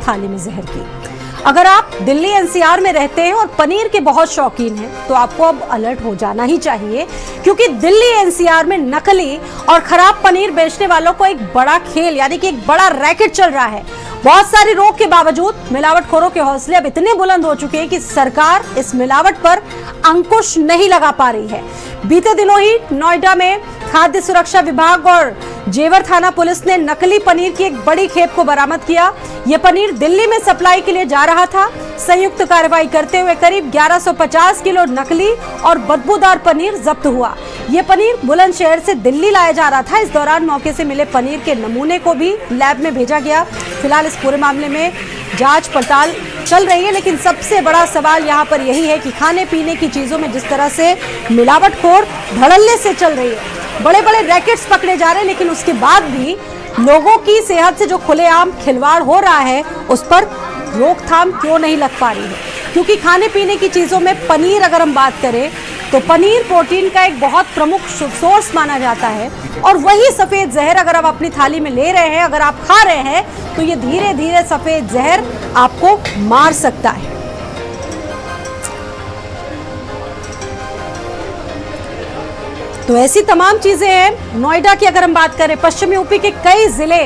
थाली में जहर की। अगर आप दिल्ली एनसीआर में रहते हैं और पनीर के बहुत शौकीन हैं तो आपको अब अलर्ट हो जाना ही चाहिए, क्योंकि दिल्ली एनसीआर में नकली और खराब पनीर बेचने वालों को एक बड़ा खेल यानी कि एक बड़ा रैकेट चल रहा है। बहुत सारी रोक के बावजूद मिलावटखोरों के हौसले अब इतने बुलंद हो चुके हैं कि सरकार इस मिलावट पर अंकुश नहीं लगा पा रही है। बीते दिनों ही नोएडा में खाद्य सुरक्षा विभाग और जेवर थाना पुलिस ने नकली पनीर की एक बड़ी खेप को बरामद किया। यह पनीर दिल्ली में सप्लाई के लिए जा रहा था। संयुक्त कार्रवाई करते हुए करीब 1150 किलो नकली और बदबूदार पनीर जब्त हुआ। यह पनीर बुलंदशहर से दिल्ली लाया जा रहा था। इस दौरान मौके से मिले पनीर के नमूने को भी लैब में भेजा गया। फिलहाल इस पूरे मामले में जांच पड़ताल चल रही है, लेकिन सबसे बड़ा सवाल यहाँ पर यही है कि खाने पीने की चीजों में जिस तरह से मिलावटखोर धड़ल्ले से चल रही है, बड़े बड़े रैकेट्स पकड़े जा रहे हैं, लेकिन उसके बाद भी लोगों की सेहत से जो खुलेआम खिलवाड़ हो रहा है उस पर रोकथाम क्यों नहीं लग पा रही है। क्योंकि खाने पीने की चीजों में पनीर अगर हम बात करें तो पनीर प्रोटीन का एक बहुत प्रमुख सोर्स माना जाता है, और वही सफेद जहर अगर आप अपनी थाली में ले रहे हैं, अगर आप खा रहे हैं, तो ये धीरे धीरे सफेद जहर आपको मार सकता है। तो ऐसी तमाम चीजें हैं। नोएडा की अगर हम बात करें, पश्चिमी यूपी के कई जिले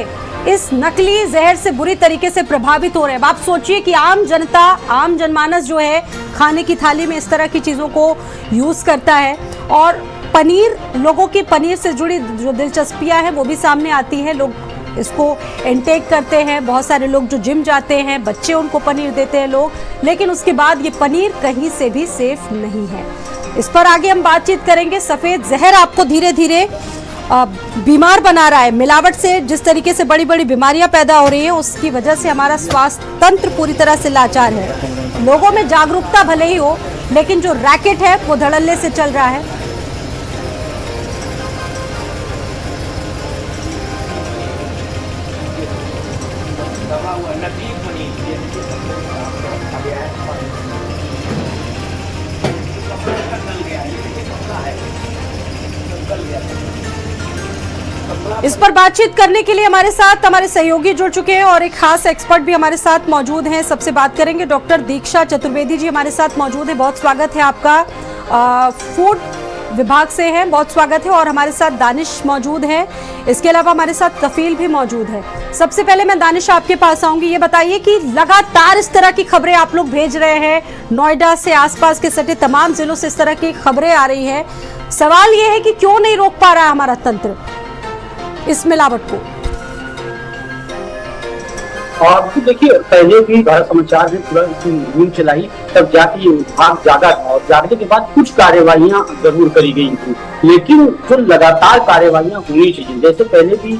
इस नकली जहर से बुरी तरीके से प्रभावित हो रहे हैं। आप सोचिए कि आम जनता, आम जनमानस जो है खाने की थाली में इस तरह की चीजों को यूज करता है, और पनीर, लोगों की पनीर से जुड़ी जो दिलचस्पियां हैं वो भी सामने आती है। लोग इसको इनटेक करते हैं, बहुत सारे लोग जो जिम जाते हैं, बच्चे उनको पनीर देते हैं लोग, लेकिन उसके बाद ये पनीर कहीं से भी सेफ नहीं है। इस पर आगे हम बातचीत करेंगे। सफेद जहर आपको धीरे धीरे बीमार बना रहा है। मिलावट से जिस तरीके से बड़ी बड़ी बीमारियां पैदा हो रही हैं, उसकी वजह से हमारा स्वास्थ्य तंत्र पूरी तरह से लाचार है। लोगों में जागरूकता भले ही हो, लेकिन जो रैकेट है वो धड़ल्ले से चल रहा है। इस पर बातचीत करने के लिए हमारे साथ हमारे सहयोगी जुड़ चुके हैं और एक खास एक्सपर्ट भी हमारे साथ मौजूद हैं। सबसे बात करेंगे, डॉक्टर दीक्षा चतुर्वेदी जी हमारे साथ मौजूद है। बहुत स्वागत है आपका। फूड विभाग से हैं, बहुत स्वागत है। और हमारे साथ दानिश मौजूद है। इसके अलावा हमारे साथ कफील भी मौजूद है। सबसे पहले मैं दानिश आपके पास आऊंगी। ये बताइए कि लगातार इस तरह की खबरें आप लोग भेज रहे हैं, नोएडा से आसपास के सटे तमाम जिलों से इस तरह की खबरें आ रही है। सवाल ये है कि क्यों नहीं रोक पा रहा है हमारा तंत्र इस मिलावट को? और देखिए, पहले भी भारत समाचार ने पूरा मुहिम चलाई, तब जाके ये विभाग जागा था, और जागने के बाद कुछ कार्यवाहियां जरूर करी गई थी, लेकिन जो लगातार कार्यवाहियां होनी चाहिए, जैसे पहले भी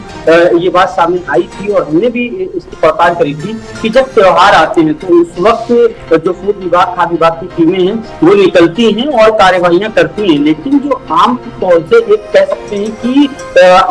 ये बात सामने आई थी और हमने भी इसकी पड़ताल करी थी कि जब त्योहार आते हैं तो उस वक्त जो फूड विभाग, खाद्य विभाग की टीमें हैं वो निकलती हैं और कार्यवाहियां करती हैं, लेकिन जो आम तौर से एक कह सकते हैं कि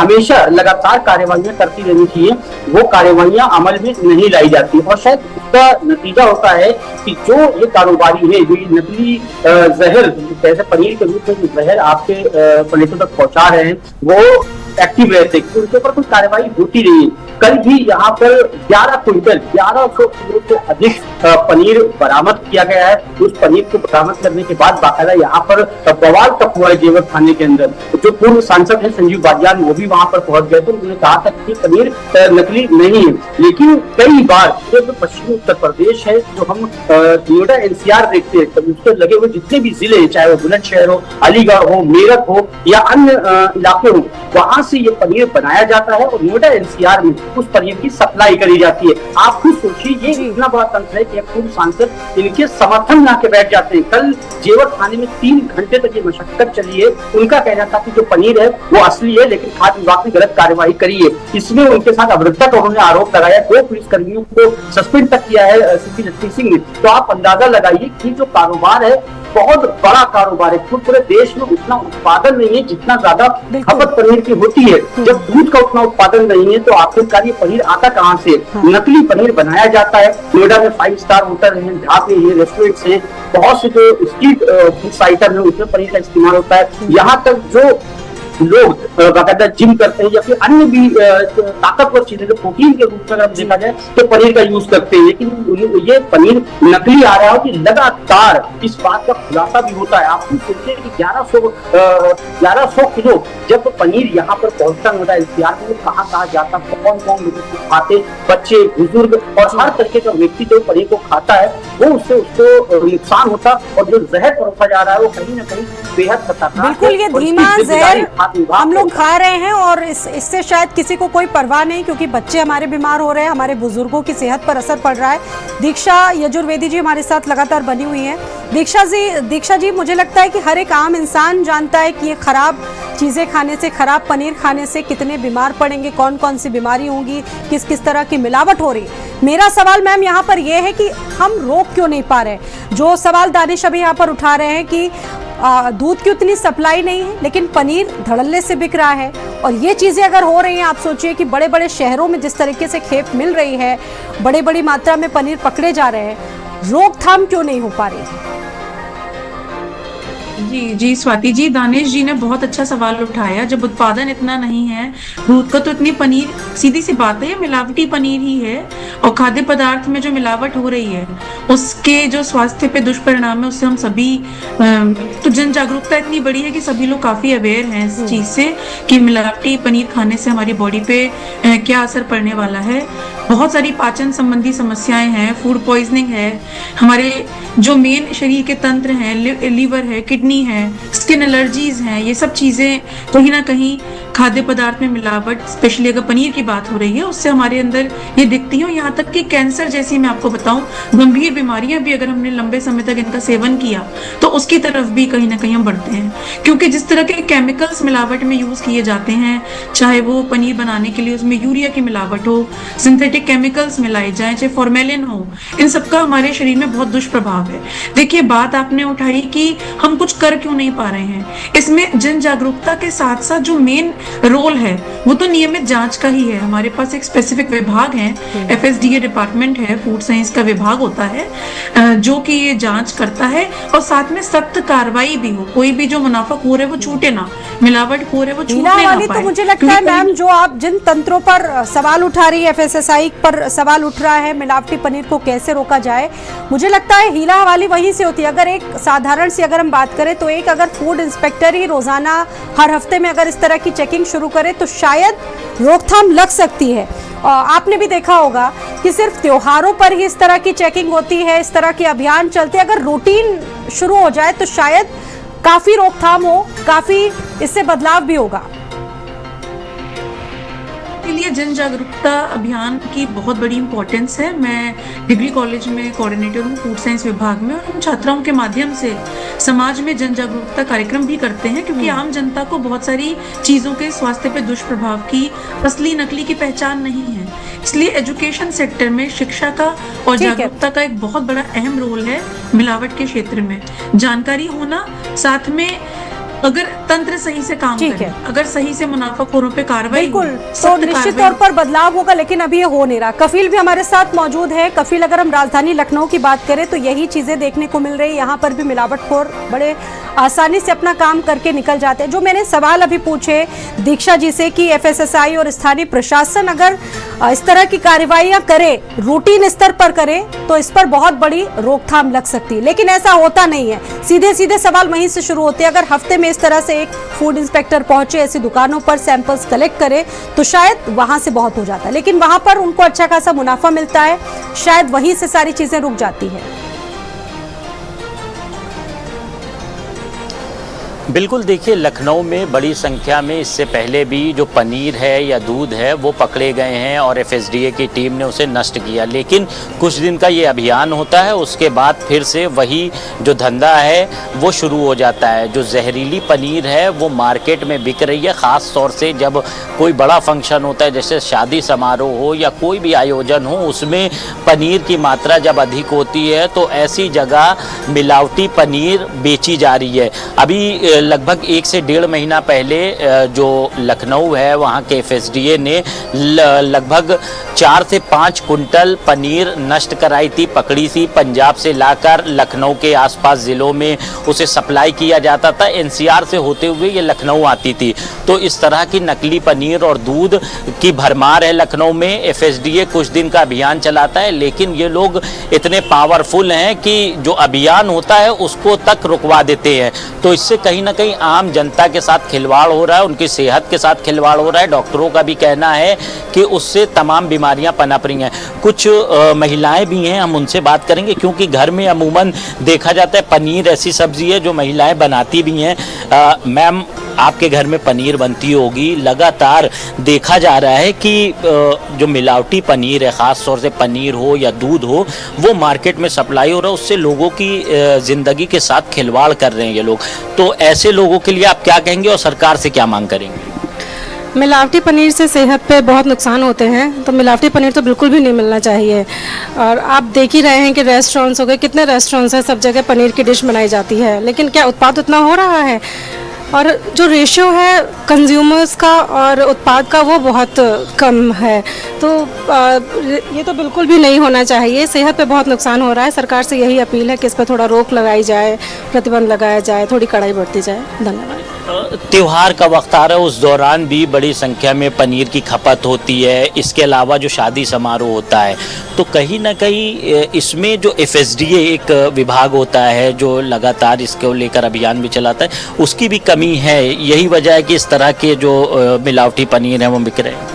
हमेशा लगातार कार्यवाहियां करती रहनी चाहिए, वो कार्यवाहियां अमल में नहीं लाई जाती, और शायद उसका नतीजा होता है कि जो ये कारोबारी है, जो ये नकली जहर, जैसे पनीर के रूप में जो जहर आपके प्लेटों तक पहुंचा रहे हैं, वो एक्टिव रहते हैं, उनके ऊपर कोई कार्रवाई होती नहीं है। कल भी यहाँ पर 11 क्विंटल 1100 किलो से अधिक पनीर बरामद किया गया है। उस पनीर को बरामद करने के बाद बाकायदा यहाँ पर बवाल तक हुआ है जेवर थाने के अंदर। जो पूर्व सांसद है संजीव बाजियान, वो भी वहां पर पहुंच गए थे। उन्होंने कहा था कि पनीर नकली नहीं है, लेकिन कई बार जो पश्चिमी उत्तर प्रदेश है, जो हम नोएडा एनसीआर देखते हैं, तब उसके लगे हुए जितने भी जिले हैं, चाहे वो बुलंदशहर हो, अलीगढ़ हो, मेरठ हो या अन्य इलाके हो, वहां से ये पनीर बनाया जाता है और नोएडा एनसीआर में उस पनीर की सप्लाई करी जाती है। आप खुद सोचिए, ये इतना बड़ा तंत्र है कि पूर्व सांसद इनके समर्थन में आके बैठ जाते हैं। कल जेवर थाने में 3 घंटे तक ये मशक्कत चली है। उनका कहना था कि जो पनीर है वो असली है, लेकिन खाद्य विभाग ने गलत कार्यवाही करी है। इसमें उनके साथ अभद्रता का उन्होंने आरोप लगाया। 2 पुलिस कर्मियों को सस्पेंड तक किया है सीपी जगदीश सिंह ने। तो आप अंदाजा लगाइए कि जो कारोबार है बहुत बड़ा कारोबार है। पूरे देश में उतना उत्पादन नहीं है जितना ज्यादा खपत पनीर की होती है। जब दूध का उतना उत्पादन नहीं है तो आखिरकार ये पनीर आता कहाँ से? नकली पनीर बनाया जाता है। नोएडा में 5 स्टार होटल है, ढाबे हैं, रेस्टोरेंट्स हैं, बहुत से जो स्ट्रीट फूड आइटम है उसमें पनीर का इस्तेमाल होता है। यहाँ तक जो लोग बाकायदा जिम करते हैं या फिर अन्य भी ताकतवर चीजें जो प्रोटीन के रूप में अगर देखा जाए तो पनीर का यूज करते हैं, लेकिन ये पनीर नकली आ रहा है कि लगातार इस बात का खुलासा भी होता है। आप सोचिए कि 1100 किलो जब पनीर यहाँ पर पहुंचता होता है एनसीआर में, कहाँ जाता, कौन कौन लोग उसको खाते, बच्चे, बुजुर्ग और हर तरीके का व्यक्ति जो पनीर को खाता है वो उससे उसको नुकसान होता, और जो जहर परोसा जा रहा है वो कहीं ना कहीं बेहद खतरनाक। बिल्कुल, ये धीमा जहर हम लोग खा रहे हैं और इससे शायद किसी को कोई परवाह नहीं, क्योंकि बच्चे हमारे बीमार हो रहे हैं, हमारे बुजुर्गों की सेहत पर असर पड़ रहा है। दीक्षा यजुर्वेदी जी हमारे साथ लगातार बनी हुई हैं। दीक्षा जी, मुझे लगता है कि हर एक आम इंसान जानता है कि ये खराब चीज़ें खाने से, खराब पनीर खाने से कितने बीमार पड़ेंगे, कौन कौन सी बीमारी होंगी, किस किस तरह की मिलावट हो रही है। मेरा सवाल मैम यहाँ पर यह है कि हम रोक क्यों नहीं पा रहे। जो सवाल दानिश अभी यहाँ पर उठा रहे हैं कि दूध की उतनी सप्लाई नहीं है लेकिन पनीर धड़ल्ले से बिक रहा है, और ये चीज़ें अगर हो रही हैं, आप सोचिए कि बड़े बड़े शहरों में जिस तरीके से खेप मिल रही है, बड़े बड़ी मात्रा में पनीर पकड़े जा रहे हैं, रोकथाम क्यों नहीं हो पा रही है। जी स्वाति जी, दानिश जी ने बहुत अच्छा सवाल उठाया। जब उत्पादन इतना नहीं है दूध का, तो इतनी पनीर, सीधी सी बात है, ये मिलावटी पनीर ही है, और खाद्य पदार्थ में जो मिलावट हो रही है उसके जो स्वास्थ्य पे दुष्परिणाम है उससे हम सभी, तो जन जागरूकता इतनी बड़ी है कि सभी लोग काफी अवेयर हैं इस चीज से कि मिलावटी पनीर खाने से हमारी बॉडी पे क्या असर पड़ने वाला है। बहुत सारी पाचन संबंधी समस्याएं हैं, फूड पॉइजनिंग है, हमारे जो मेन शरीर के तंत्र हैं, लीवर है, किडनी है, स्किन एलर्जीज हैं, ये सब चीजें कहीं ना कहीं खाद्य पदार्थ में मिलावट, स्पेशली अगर पनीर की बात हो रही है, उससे हमारे अंदर ये दिखती है। यहाँ तक कि कैंसर जैसी, मैं आपको बताऊं, गंभीर बीमारियां भी अगर हमने लंबे समय तक इनका सेवन किया तो उसकी तरफ भी कहीं ना कहीं हम बढ़ते हैं, क्योंकि जिस तरह के केमिकल्स मिलावट में यूज किए जाते हैं, चाहे वो पनीर बनाने के लिए उसमें यूरिया की मिलावट हो, सिंथेटिक केमिकल्स मिलाए जाए, चाहे फॉर्मेलिन हो, इन सबका हमारे शरीर में बहुत दुष्प्रभाव है। देखिए, बात आपने उठाई कि हम कुछ कर क्यों नहीं पा रहे हैं, इसमें जन जागरूकता के साथ साथ जो मेन रोल है वो तो नियमित जांच का ही है। हमारे पास एक स्पेसिफिक विभाग है, FSDA डिपार्टमेंट है, फूड साइंस का विभाग होता है जो कि ये जांच करता है, और साथ में सख्त कार्रवाई भी हो, कोई भी जो मुनाफाखोर है वो छूटे ना, मिलावट हो रहे वो छूटने ना पाए। तो मुझे लगता है मैम, जो आप जिन तंत्रों पर सवाल उठा रही है, FSSAI पर सवाल उठ रहा है, मिलावटी पनीर को कैसे रोका जाए, मुझे लगता है हीला हवाली वहीं से होती है। अगर एक साधारण सी अगर हम बात करें तो एक अगर फूड इंस्पेक्टर ही रोजाना हर हफ्ते में अगर इस तरह की चेकिंग शुरू करे तो शायद रोकथाम लग सकती है। आपने भी देखा होगा कि सिर्फ त्योहारों पर ही इस तरह की चेकिंग होती है, इस तरह के अभियान चलते हैं। अगर रूटीन शुरू हो जाए तो शायद काफी रोकथाम हो, काफी इससे बदलाव भी होगा। के लिए जन जागरूकता अभियान की बहुत बड़ी इंपॉर्टेंस है। मैं डिग्री कॉलेज में कोऑर्डिनेटर हूँ फूड साइंस विभाग में, और हम छात्राओं के माध्यम से समाज में जन जागरूकता कार्यक्रम भी करते हैं, क्योंकि आम जनता को बहुत सारी चीज़ों के स्वास्थ्य पे दुष्प्रभाव की असली नकली की पहचान नहीं है। इसलिए एजुकेशन सेक्टर में शिक्षा का और जागरूकता का एक बहुत बड़ा अहम रोल है। मिलावट के क्षेत्र में जानकारी होना, साथ में अगर तंत्र सही से काम करे, अगर सही से मुनाफाखोरों पे कार्रवाई, बिल्कुल, तो निश्चित तौर पर बदलाव होगा, लेकिन अभी ये हो नहीं रहा। कफिल भी हमारे साथ मौजूद है। कफिल, अगर हम राजधानी लखनऊ की बात करें तो यही चीजें देखने को मिल रही है। यहाँ पर भी मिलावटखोर बड़े आसानी से अपना काम करके निकल जाते हैं। जो मैंने सवाल अभी पूछे दीक्षा जी से कि FSSAI और स्थानीय प्रशासन अगर इस तरह की कार्रवाइयां करे, रूटीन स्तर पर करे, तो इस पर बहुत बड़ी रोकथाम लग सकती है, लेकिन ऐसा होता नहीं है। सीधे सीधे सवाल वहीं से शुरू होते हैं। अगर हफ्ते में इस तरह से एक फूड इंस्पेक्टर पहुंचे, ऐसी दुकानों पर सैंपल्स कलेक्ट करे, तो शायद वहां से बहुत हो जाता है, लेकिन वहां पर उनको अच्छा खासा मुनाफा मिलता है, शायद वहीं से सारी चीजें रुक जाती है। बिल्कुल, देखिए, लखनऊ में बड़ी संख्या में इससे पहले भी जो पनीर है या दूध है वो पकड़े गए हैं और FSDA की टीम ने उसे नष्ट किया, लेकिन कुछ दिन का ये अभियान होता है, उसके बाद फिर से वही जो धंधा है वो शुरू हो जाता है। जो जहरीली पनीर है वो मार्केट में बिक रही है, ख़ास तौर से जब कोई बड़ा फंक्शन होता है, जैसे शादी समारोह हो या कोई भी आयोजन हो, उसमें पनीर की मात्रा जब अधिक होती है तो ऐसी जगह मिलावटी पनीर बेची जा रही है। अभी लगभग 1 से 1.5 महीना पहले जो लखनऊ है वहाँ के FSDA ने लगभग 4 से 5 कुंटल पनीर नष्ट कराई थी, पकड़ी थी। पंजाब से लाकर लखनऊ के आसपास ज़िलों में उसे सप्लाई किया जाता था। NCR से होते हुए ये लखनऊ आती थी। तो इस तरह की नकली पनीर और दूध की भरमार है लखनऊ में। FSDA कुछ दिन का अभियान चलाता है, लेकिन ये लोग इतने पावरफुल हैं कि जो अभियान होता है उसको तक रुकवा देते हैं। तो इससे कहीं ना कहीं आम जनता के साथ खिलवाड़ हो रहा है, उनकी सेहत के साथ खिलवाड़ हो रहा है। डॉक्टरों का भी कहना है कि उससे तमाम बीमारियां पनप रही हैं। कुछ महिलाएं भी हैं, हम उनसे बात करेंगे, क्योंकि घर में अमूमन देखा जाता है पनीर ऐसी सब्जी है जो महिलाएं बनाती भी हैं। मैम, आपके घर में पनीर बनती होगी, लगातार देखा जा रहा है कि जो मिलावटी पनीर है, ख़ास तौर से पनीर हो या दूध हो, वो मार्केट में सप्लाई हो रहा है, उससे लोगों की ज़िंदगी के साथ खिलवाड़ कर रहे हैं ये लोग। तो ऐसे लोगों के लिए आप क्या कहेंगे और सरकार से क्या मांग करेंगे? मिलावटी पनीर से सेहत पे बहुत नुकसान होते हैं, तो मिलावटी पनीर तो बिल्कुल भी नहीं मिलना चाहिए। और आप देख ही रहे हैं कि रेस्टोरेंट्स हो गए, कितने रेस्टोरेंट्स हैं, सब जगह पनीर की डिश बनाई जाती है, लेकिन क्या उत्पाद उतना हो रहा है? और जो रेशियो है कंज्यूमर्स का और उत्पाद का वो बहुत कम है। तो ये तो बिल्कुल भी नहीं होना चाहिए, सेहत पे बहुत नुकसान हो रहा है। सरकार से यही अपील है कि इस पर थोड़ा रोक लगाई जाए, प्रतिबंध लगाया जाए, थोड़ी कड़ाई बरती जाए। धन्यवाद। त्योहार का वक्त आ रहा है, उस दौरान भी बड़ी संख्या में पनीर की खपत होती है। इसके अलावा जो शादी समारोह होता है, तो कहीं ना कहीं इसमें जो FSDA एक विभाग होता है जो लगातार इसको लेकर अभियान भी चलाता है, उसकी भी कमी है। यही वजह है कि इस तरह के जो मिलावटी पनीर है वो बिक रहे हैं।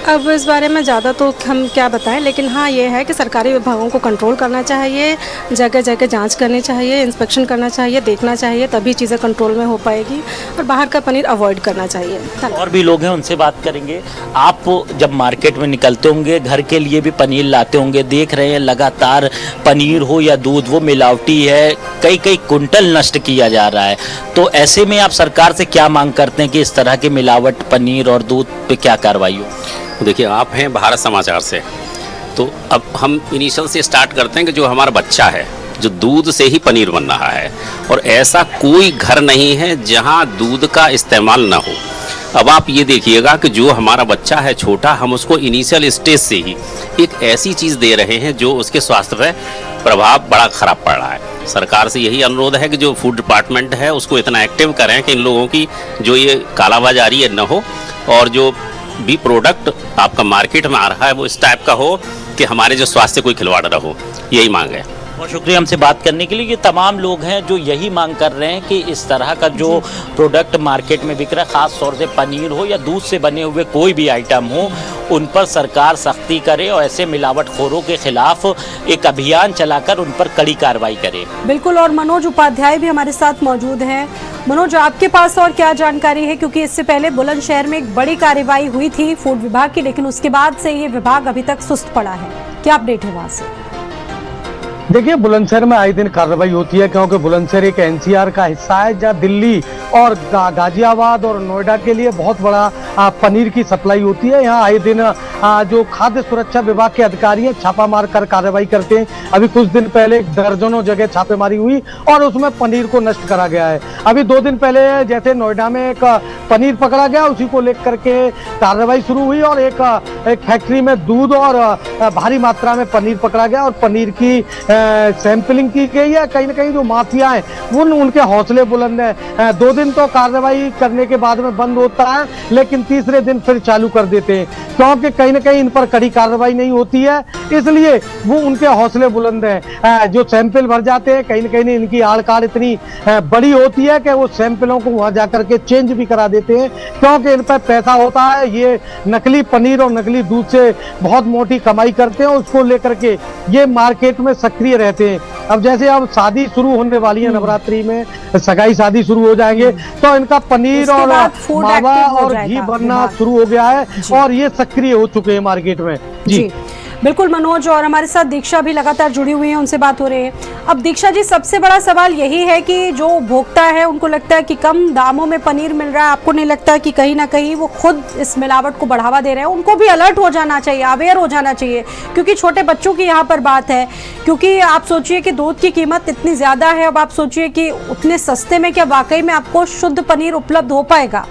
अब इस बारे में ज़्यादा तो हम क्या बताएं, लेकिन हाँ ये है कि सरकारी विभागों को कंट्रोल करना चाहिए, जगह जगह जांच करनी चाहिए, इंस्पेक्शन करना चाहिए, देखना चाहिए, तभी चीज़ें कंट्रोल में हो पाएगी। और बाहर का पनीर अवॉइड करना चाहिए। और भी लोग हैं, उनसे बात करेंगे। आप जब मार्केट में निकलते होंगे, घर के लिए भी पनीर लाते होंगे, देख रहे हैं लगातार पनीर हो या दूध वो मिलावटी है, कई कई कुंटल नष्ट किया जा रहा है। तो ऐसे में आप सरकार से क्या मांग करते हैं कि इस तरह के मिलावट पनीर और दूध पे क्या कार्रवाई हो? देखिए, आप हैं भारत समाचार से, तो अब हम इनिशियल से स्टार्ट करते हैं कि जो हमारा बच्चा है, जो दूध से ही पनीर बन रहा है, और ऐसा कोई घर नहीं है जहां दूध का इस्तेमाल ना हो। अब आप ये देखिएगा कि जो हमारा बच्चा है छोटा, हम उसको इनिशियल स्टेज से ही एक ऐसी चीज़ दे रहे हैं जो उसके स्वास्थ्य पर प्रभाव बड़ा ख़राब पड़ रहा है। सरकार से यही अनुरोध है कि जो फूड डिपार्टमेंट है उसको इतना एक्टिव करें कि इन लोगों की जो ये कालाबाजारी है न हो, और जो भी प्रोडक्ट आपका मार्केट में आ रहा है वो इस टाइप का हो कि हमारे जो स्वास्थ्य से कोई खिलवाड़ न हो। यही मांग है। बहुत शुक्रिया हमसे बात करने के लिए। ये तमाम लोग हैं जो यही मांग कर रहे हैं कि इस तरह का जो प्रोडक्ट मार्केट में बिक रहा है, ख़ास तौर से पनीर हो या दूध से बने हुए कोई भी आइटम हो, उन पर सरकार सख्ती करे और ऐसे मिलावटखोरों के खिलाफ एक अभियान चलाकर उन पर कड़ी कार्रवाई करे। बिल्कुल। और मनोज उपाध्याय भी हमारे साथ मौजूद हैं। मनोज, आपके पास और क्या जानकारी है, क्योंकि इससे पहले बुलंदशहर में एक बड़ी कार्रवाई हुई थी फूड विभाग की, लेकिन उसके बाद से ये विभाग अभी तक सुस्त पड़ा है, क्या अपडेट है वहाँ से? देखिए, बुलंदशहर में आए दिन कार्रवाई होती है, क्योंकि बुलंदशहर एक NCR का हिस्सा है जहाँ दिल्ली और गाजियाबाद और नोएडा के लिए बहुत बड़ा पनीर की सप्लाई होती है। यहाँ आए दिन जो खाद्य सुरक्षा विभाग के अधिकारी हैं छापा मार कर कार्रवाई करते हैं। अभी कुछ दिन पहले दर्जनों जगह छापेमारी हुई और उसमें पनीर को नष्ट करा गया है। अभी 2 दिन पहले जैसे नोएडा में एक पनीर पकड़ा गया, उसी को लेकर के कार्रवाई शुरू हुई और एक फैक्ट्री में दूध और भारी मात्रा में पनीर पकड़ा गया और पनीर की सैंपलिंग की गई है। कहीं ना कहीं जो माफिया है उनके हौसले बुलंद हैं। 2 दिन तो कार्रवाई करने के बाद में बंद होता है, लेकिन तीसरे दिन फिर चालू कर देते हैं, क्योंकि कहीं ना कहीं इन पर कड़ी कार्रवाई नहीं होती है, इसलिए वो उनके हौसले बुलंद हैं। जो सैंपल भर जाते हैं, कहीं ना कहीं इनकी आड़काड़ इतनी बड़ी होती है कि वो सैंपलों को वहां जाकर के चेंज भी करा देते हैं, क्योंकि इन पर पैसा होता है। ये नकली पनीर और नकली दूध से बहुत मोटी कमाई करते हैं, उसको लेकर के ये मार्केट में सक्रिय रहते हैं। अब जैसे अब शादी शुरू होने वाली है, नवरात्रि में सगाई शादी शुरू हो जाएंगे, तो इनका पनीर और मावा और घी बनना शुरू हो गया है और ये सक्रिय हो चुके हैं मार्केट में। जी बिल्कुल मनोज, और हमारे साथ दीक्षा भी लगातार जुड़ी हुई है, उनसे बात हो रही है। अब दीक्षा जी, सबसे बड़ा सवाल यही है कि जो उपभोक्ता है उनको लगता है कि कम दामों में पनीर मिल रहा है, आपको नहीं लगता कि कहीं ना कहीं वो खुद इस मिलावट को बढ़ावा दे रहे हैं? उनको भी अलर्ट हो जाना चाहिए, अवेयर हो जाना चाहिए, क्योंकि छोटे बच्चों की यहाँ पर बात है। क्योंकि आप सोचिए कि दूध की कीमत इतनी ज़्यादा है, अब आप सोचिए कि उतने सस्ते में क्या वाकई में आपको शुद्ध पनीर उपलब्ध हो पाएगा?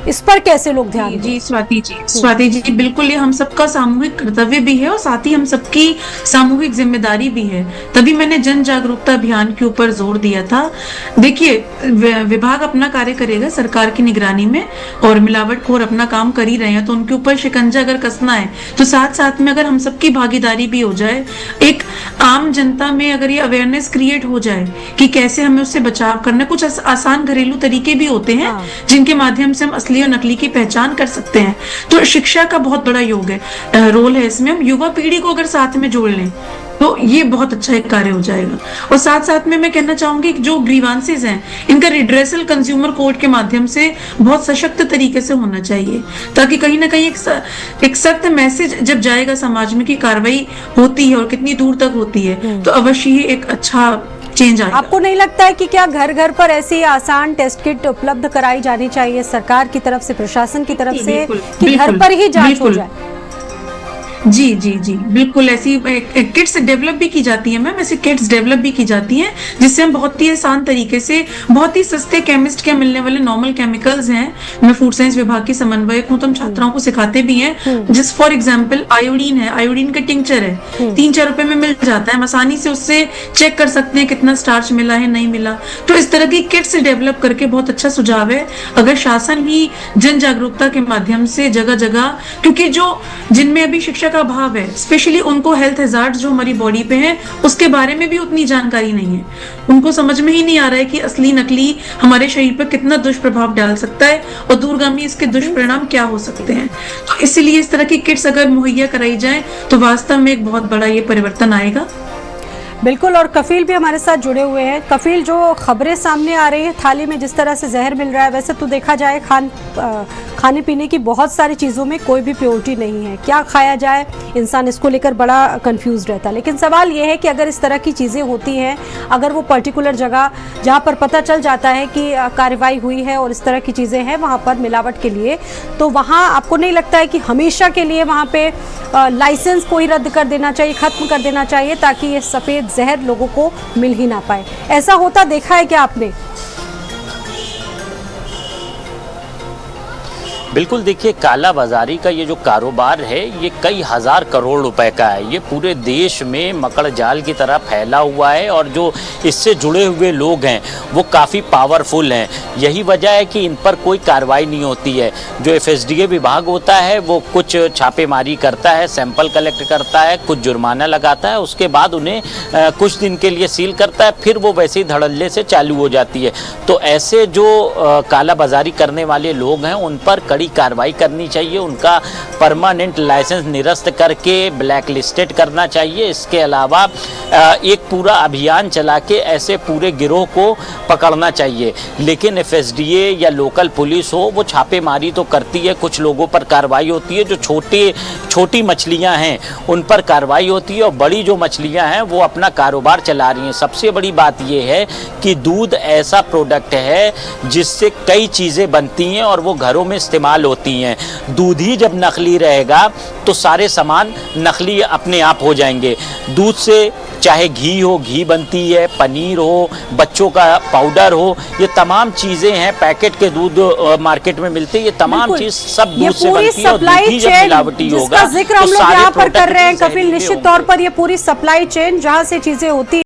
इस पर कैसे लोग ध्यान दें? जी स्वाति जी बिल्कुल, ये हम सबका सामूहिक कर्तव्य भी है और साथ ही हम सबकी सामूहिक जिम्मेदारी भी है। तभी मैंने जन जागरूकता अभियान के ऊपर जोर दिया था। देखिए, विभाग अपना कार्य करेगा सरकार की निगरानी में, और मिलावटखोर अपना काम कर ही रहे हैं, तो उनके ऊपर शिकंजा अगर कसना है तो साथ साथ में अगर हम सबकी भागीदारी भी हो जाए, एक आम जनता में अगर ये अवेयरनेस क्रिएट हो जाए कि कैसे हमें उससे बचाव करना, कुछ आसान घरेलू तरीके भी होते हैं जिनके माध्यम से हम असली और नकली की पहचान कर सकते हैं। तो शिक्षा का बहुत बड़ा रोल है इसमें। हम युवा पीढ़ी को अगर साथ में जोड़ लें तो ये बहुत अच्छा एक कार्य हो जाएगा। और साथ साथ में मैं कहना चाहूंगी कि जो ग्रीवांसेस हैं, इनका रिड्रेसल कंज्यूमर कोर्ट के माध्यम से बहुत सशक्त तरीके से होना चाहिए, ताकि कहीं ना कहीं एक सख्त मैसेज जब जाएगा समाज में कि कार्रवाई होती है और कितनी दूर तक होती है, तो अवश्य ही एक अच्छा चेंज आएगा। आपको नहीं लगता है कि क्या घर घर पर ऐसी आसान टेस्ट किट उपलब्ध कराई जानी चाहिए सरकार की तरफ से, प्रशासन की तरफ से, कि घर पर ही जांच हो जाए? जी बिल्कुल, ऐसी किट्स डेवलप भी की जाती है मैम, ऐसी किट्स डेवलप भी की जाती हैं जिससे हम बहुत ही आसान तरीके से, बहुत ही सस्ते केमिस्ट के मिलने वाले नॉर्मल केमिकल्स हैं। मैं फूड साइंस विभाग की समन्वयक हूँ, तो हम छात्राओं को सिखाते भी हैं। जिस फॉर एग्जाम्पल आयोडीन है, आयोडीन का टिंचर है, 3-4 रुपए में मिल जाता है, हम आसानी से उससे चेक कर सकते हैं कितना स्टार्च मिला है, नहीं मिला। तो इस तरह की किट्स डेवलप करके बहुत अच्छा सुझाव है, अगर शासन ही जन जागरूकता के माध्यम से जगह जगह, क्योंकि जो जिनमें अभी शिक्षा का अभाव है, स्पेशली उनको हेल्थ हैजार्ड्स जो हमारी बॉडी पे हैं उसके बारे में भी उतनी जानकारी नहीं है, उनको समझ में ही नहीं आ रहा है कि असली नकली हमारे शरीर पर कितना दुष्प्रभाव डाल सकता है और दूरगामी इसके दुष्परिणाम क्या हो सकते हैं। तो इसलिए इस तरह की किट्स अगर मुहैया कराई जाए तो वास्तव में एक बहुत बड़ा ये परिवर्तन आएगा। बिल्कुल, और कफील भी हमारे साथ जुड़े हुए हैं। कफील, जो खबरें सामने आ रही है, थाली में जिस तरह से जहर मिल रहा है, वैसे तो देखा जाए खाने पीने की बहुत सारी चीज़ों में कोई भी प्योरिटी नहीं है, क्या खाया जाए, इंसान इसको लेकर बड़ा कंफ्यूज रहता है। लेकिन सवाल ये है कि अगर इस तरह की चीज़ें होती हैं, अगर वो पर्टिकुलर जगह जहाँ पर पता चल जाता है कि कार्रवाई हुई है और इस तरह की चीज़ें हैं वहाँ पर मिलावट के लिए, तो वहाँ आपको नहीं लगता है कि हमेशा के लिए वहाँ पे लाइसेंस को ही रद्द कर देना चाहिए, ख़त्म कर देना चाहिए, ताकि ये सफ़ेद जहर लोगों को मिल ही ना पाए? ऐसा होता देखा है क्या आपने? बिल्कुल, देखिए, काला बाजारी का ये जो कारोबार है ये कई हजार करोड़ रुपए का है। ये पूरे देश में मकड़ जाल की तरह फैला हुआ है और जो इससे जुड़े हुए लोग हैं वो काफ़ी पावरफुल हैं। यही वजह है कि इन पर कोई कार्रवाई नहीं होती है। जो FSDA विभाग होता है वो कुछ छापेमारी करता है, सैंपल कलेक्ट करता है, कुछ जुर्माना लगाता है, उसके बाद उन्हें कुछ दिन के लिए सील करता है, फिर वो वैसे ही धड़ल्ले से चालू हो जाती है। तो ऐसे जो काला बाजारी करने वाले लोग हैं उन पर कड़ी कार्रवाई करनी चाहिए, उनका परमानेंट लाइसेंस निरस्त करके ब्लैक लिस्टेड करना चाहिए। इसके अलावा एक पूरा अभियान चला के ऐसे पूरे गिरोह को पकड़ना चाहिए। लेकिन FSDA या लोकल पुलिस हो, वो छापेमारी तो करती है, कुछ लोगों पर कार्रवाई होती है, जो छोटी मछलियां हैं उन पर कार्रवाई होती है, और बड़ी जो मछलियां हैं वो अपना कारोबार चला रही हैं। सबसे बड़ी बात ये है कि दूध ऐसा प्रोडक्ट है जिससे कई चीज़ें बनती हैं और वो घरों में इस्तेमाल होती हैं। दूध ही जब नकली रहेगा तो सारे सामान नकली अपने आप हो जाएंगे। दूध से चाहे घी हो, घी बनती है, पनीर हो, बच्चों का पाउडर हो, ये तमाम चीज़ें हैं, पैकेट के दूध मार्केट में मिलते हैं, ये तमाम चीज़ सब दूध से बनती है। और दूध ही जब मिलावटी होगा जिक्र हम लोग यहाँ पर कर रहे हैं कपिल, निश्चित तौर पर ये पूरी सप्लाई चेन जहाँ से चीज़ें होती